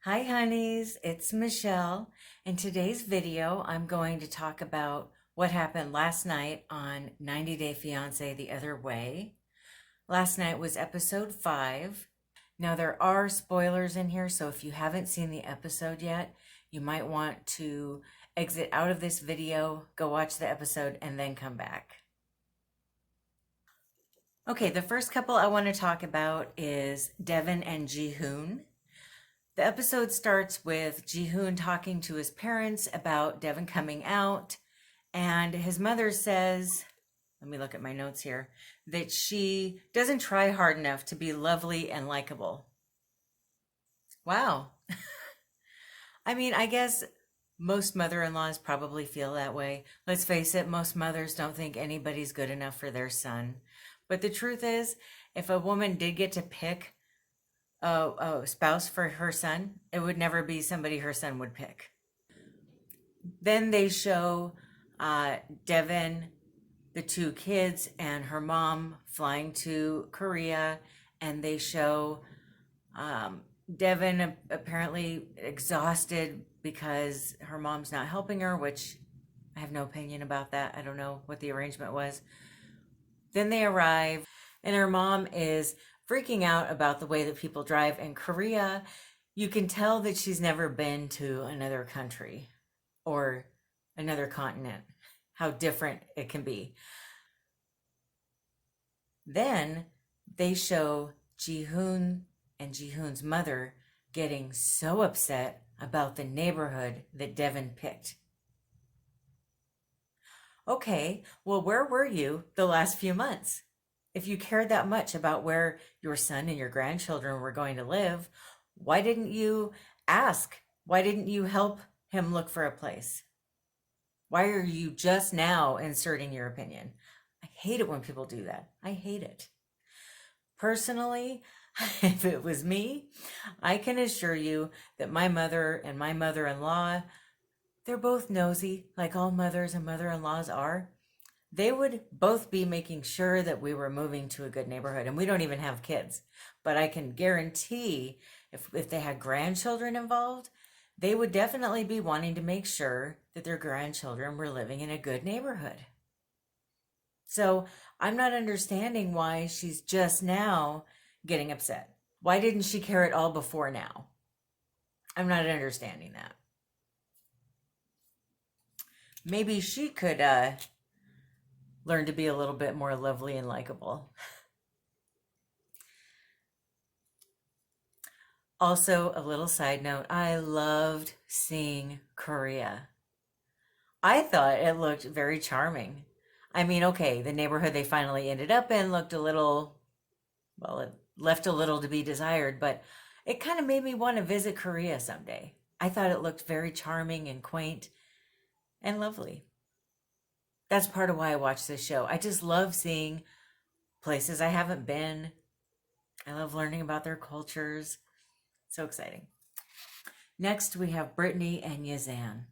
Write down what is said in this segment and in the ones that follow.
Hi honeys, it's Michelle. In today's video, I'm going to talk about what happened last night on 90 Day Fiance the Other Way. Last night was episode 5. Now there are spoilers in here, so if you haven't seen the episode yet, you might want to exit out of this video, go watch the episode, and then come back. Okay, the first couple I want to talk about is Deavan and Jihoon. The episode starts with Jihoon talking to his parents about Deavan coming out, and his mother says, let me look at my notes here, that she doesn't try hard enough to be lovely and likable. Wow. I mean, I guess most mother-in-laws probably feel that way. Let's face it, most mothers don't think anybody's good enough for their son. But the truth is, if a woman did get to pick a spouse for her son, it would never be somebody her son would pick. Then they show Deavan, the 2 kids, and her mom flying to Korea, and they show Deavan apparently exhausted because her mom's not helping her, which I have no opinion about that. I don't know what the arrangement was. Then they arrive, and her mom is freaking out about the way that people drive in Korea. You can tell that she's never been to another country or another continent, how different it can be. Then they show Jihoon and Jihoon's mother getting so upset about the neighborhood that Deavan picked. Okay, well, where were you the last few months? If you cared that much about where your son and your grandchildren were going to live, why didn't you ask? Why didn't you help him look for a place? Why are you just now inserting your opinion? I hate it when people do that. I hate it. Personally, if it was me, I can assure you that my mother and my mother-in-law, they're both nosy, like all mothers and mother-in-laws are. They would both be making sure that we were moving to a good neighborhood, and we don't even have kids. But I can guarantee if they had grandchildren involved, they would definitely be wanting to make sure that their grandchildren were living in a good neighborhood. So I'm not understanding why she's just now getting upset. Why didn't she care at all before now? I'm not understanding that. Maybe she could learn to be a little bit more lovely and likable. Also, a little side note, I loved seeing Korea. I thought it looked very charming. I mean, okay, the neighborhood they finally ended up in looked a little, well, it left a little to be desired, but it kind of made me want to visit Korea someday. I thought it looked very charming and quaint and lovely. That's part of why I watch this show. I just love seeing places I haven't been. I love learning about their cultures. So exciting. Next, we have Brittany and Jazan.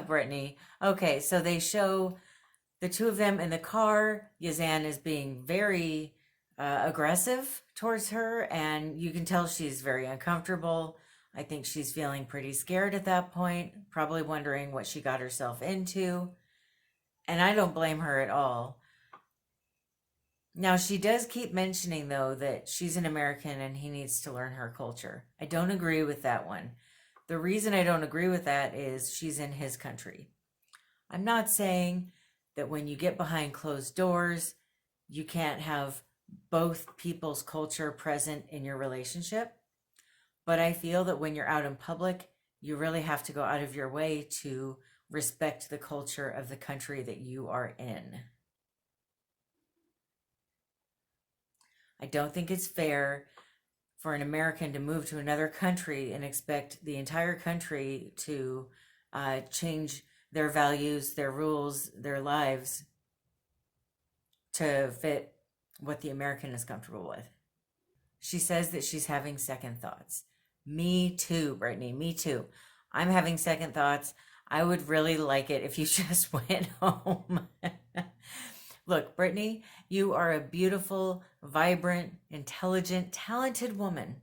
Brittany. Okay, so they show the 2 of them in the car. Jazan is being very aggressive towards her, and you can tell she's very uncomfortable. I think she's feeling pretty scared at that point, probably wondering what she got herself into. And I don't blame her at all. Now, she does keep mentioning, though, that she's an American and he needs to learn her culture. I don't agree with that one. The reason I don't agree with that is she's in his country. I'm not saying that when you get behind closed doors, you can't have both people's culture present in your relationship. But I feel that when you're out in public, you really have to go out of your way to respect the culture of the country that you are in. I don't think it's fair for an American to move to another country and expect the entire country to change their values, their rules, their lives to fit what the American is comfortable with. She says that she's having second thoughts. Me too, Brittany, me too. I'm having second thoughts. I would really like it if you just went home. Look, Brittany, you are a beautiful, vibrant, intelligent, talented woman.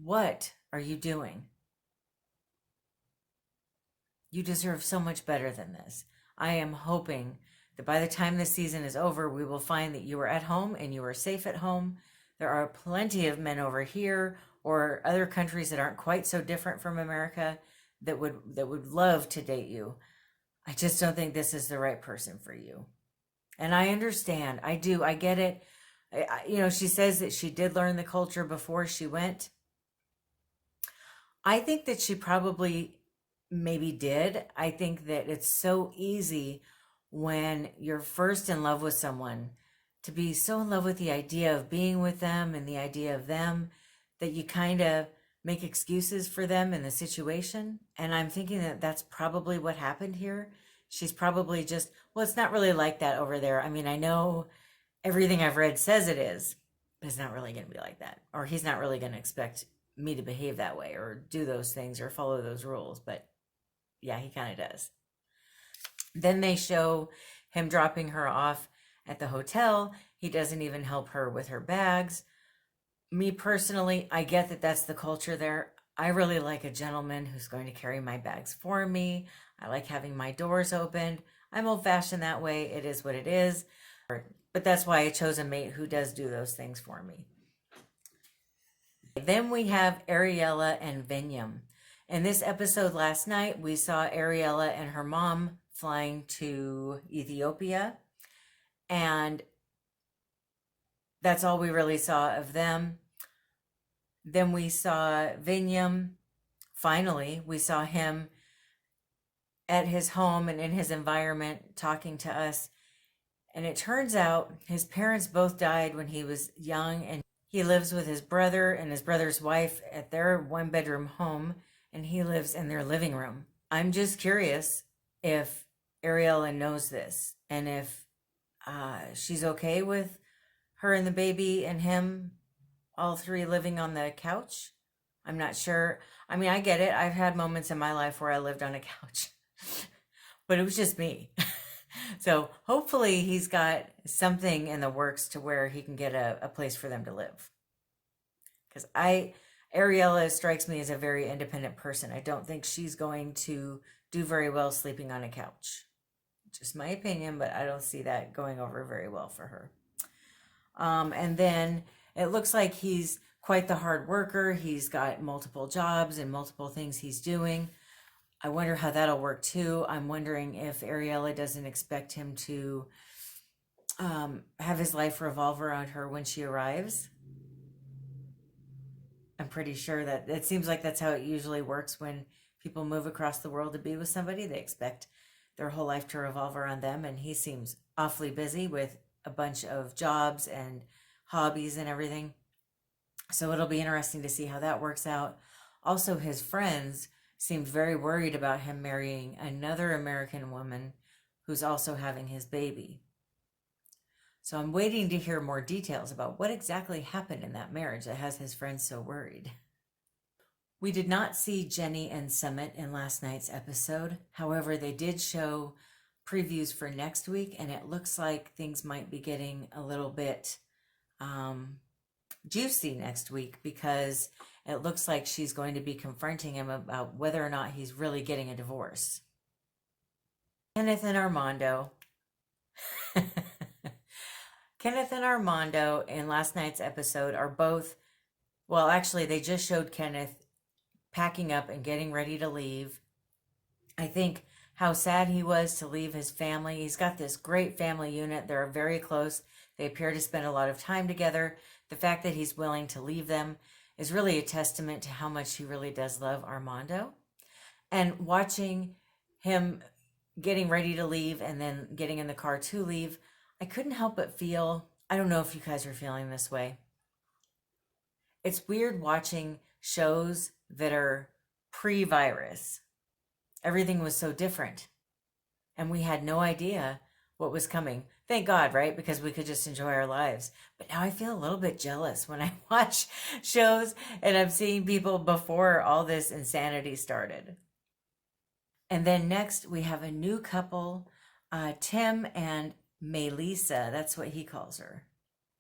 What are you doing? You deserve so much better than this. I am hoping that by the time this season is over, we will find that you are at home and you are safe at home. There are plenty of men over here or other countries that aren't quite so different from America that would love to date you. I just don't think this is the right person for you. And I understand. I do. I get it. She says that she did learn the culture before she went. I think that she probably maybe did. I think that it's so easy when you're first in love with someone to be so in love with the idea of being with them and the idea of them that you kind of make excuses for them in the situation. And I'm thinking that that's probably what happened here. She's probably just, well, it's not really like that over there. I mean, I know everything I've read says it is, but it's not really going to be like that. Or he's not really going to expect me to behave that way or do those things or follow those rules. But yeah, he kind of does. Then they show him dropping her off at the hotel. He doesn't even help her with her bags. Me personally, I get that that's the culture there. I really like a gentleman who's going to carry my bags for me. I like having my doors opened. I'm old-fashioned that way. It is what it is. But that's why I chose a mate who does do those things for me. Then we have Ariela and Vinyum. In this episode last night, we saw Ariela and her mom flying to Ethiopia. And that's all we really saw of them. Then we saw Vinyum. Finally, we saw him at his home and in his environment talking to us. And it turns out his parents both died when he was young, and he lives with his brother and his brother's wife at their one-bedroom home, and he lives in their living room. I'm just curious if Ariela knows this and if she's okay with her and the baby and him, all three living on the couch. I'm not sure. I mean, I get it. I've had moments in my life where I lived on a couch, but it was just me. So hopefully he's got something in the works to where he can get a place for them to live. Because Ariela strikes me as a very independent person. I don't think she's going to do very well sleeping on a couch. Just my opinion, but I don't see that going over very well for her. And then it looks like he's quite the hard worker. He's got multiple jobs and multiple things he's doing. I wonder how that'll work too. I'm wondering if Ariela doesn't expect him to have his life revolve around her when she arrives. I'm pretty sure that it seems like that's how it usually works when people move across the world to be with somebody. They expect their whole life to revolve around them, and he seems awfully busy with a bunch of jobs and hobbies and everything. So it'll be interesting to see how that works out. Also, his friends seemed very worried about him marrying another American woman who's also having his baby. So I'm waiting to hear more details about what exactly happened in that marriage that has his friends so worried. We did not see Jenny and Summit in last night's episode. However, they did show previews for next week, and it looks like things might be getting a little bit juicy next week, because it looks like she's going to be confronting him about whether or not he's really getting a divorce. Kenneth and Armando. Kenneth and Armando in last night's episode are both, well, actually, they just showed Kenneth packing up and getting ready to leave. I think how sad he was to leave his family. He's got this great family unit. They're very close. They appear to spend a lot of time together. The fact that he's willing to leave them is really a testament to how much he really does love Armando. And watching him getting ready to leave and then getting in the car to leave, I couldn't help but feel, I don't know if you guys are feeling this way. It's weird watching shows that are pre-virus. Everything was so different, and we had no idea what was coming. Thank God, right? Because we could just enjoy our lives. But now I feel a little bit jealous when I watch shows and I'm seeing people before all this insanity started. And then next we have a new couple, Tim and Melyza. That's what he calls her.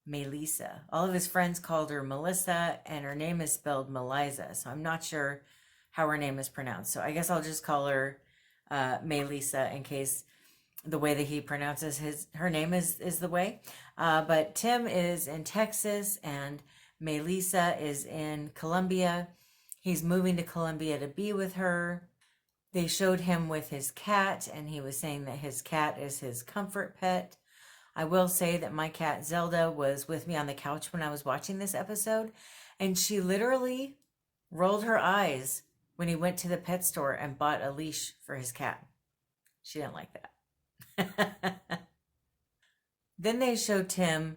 Melyza. All of his friends called her Melyza, and her name is spelled Melyza. So I'm not sure how her name is pronounced. So I guess I'll just call her Melyza in case the way that he pronounces her name is the way. But Tim is in Texas and Melyza is in Colombia. He's moving to Colombia to be with her. They showed him with his cat, and he was saying that his cat is his comfort pet. I will say that my cat Zelda was with me on the couch when I was watching this episode, and she literally rolled her eyes when he went to the pet store and bought a leash for his cat. She didn't like that. Then they showed Tim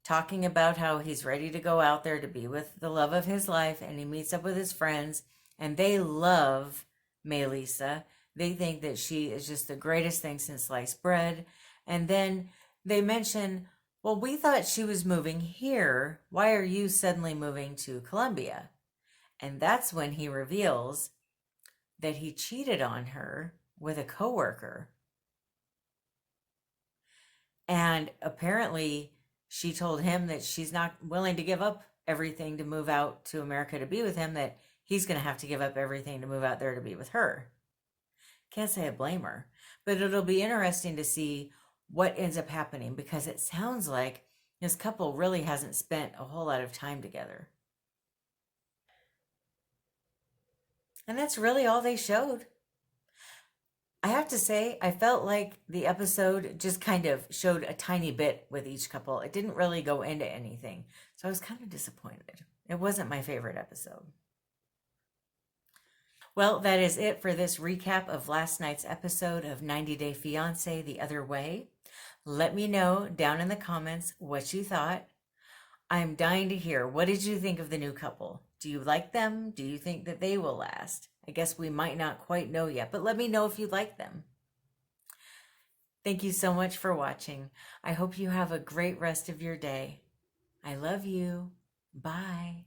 talking about how he's ready to go out there to be with the love of his life, and he meets up with his friends, and they love Melyza. They think that she is just the greatest thing since sliced bread. And then they mention, well, we thought she was moving here. Why are you suddenly moving to Colombia? And that's when he reveals that he cheated on her with a coworker. And apparently she told him that she's not willing to give up everything to move out to America to be with him, that he's going to have to give up everything to move out there to be with her. Can't say I blame her, but it'll be interesting to see what ends up happening, because it sounds like this couple really hasn't spent a whole lot of time together. And that's really all they showed. I have to say, I felt like the episode just kind of showed a tiny bit with each couple. It didn't really go into anything. So I was kind of disappointed. It wasn't my favorite episode. Well, that is it for this recap of last night's episode of 90 Day Fiance The Other Way. Let me know down in the comments what you thought. I'm dying to hear. What did you think of the new couple? Do you like them? Do you think that they will last? I guess we might not quite know yet, but let me know if you like them. Thank you so much for watching. I hope you have a great rest of your day. I love you. Bye.